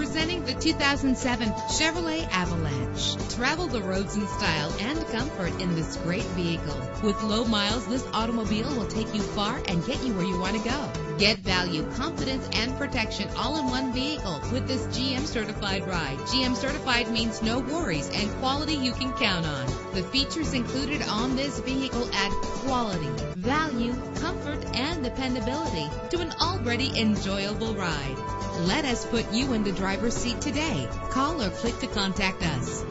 Presenting the 2007 Chevrolet Avalanche. Travel the roads in style and comfort in this great vehicle. With low miles, this automobile will take you far and get you where you want to go. Get value, confidence, and protection all in one vehicle with this GM Certified ride. GM Certified means no worries and quality you can count on. The features included on this vehicle add quality, value, comfort, and dependability to an already enjoyable ride. Let us put you in the driver's seat today. Call or click to contact us.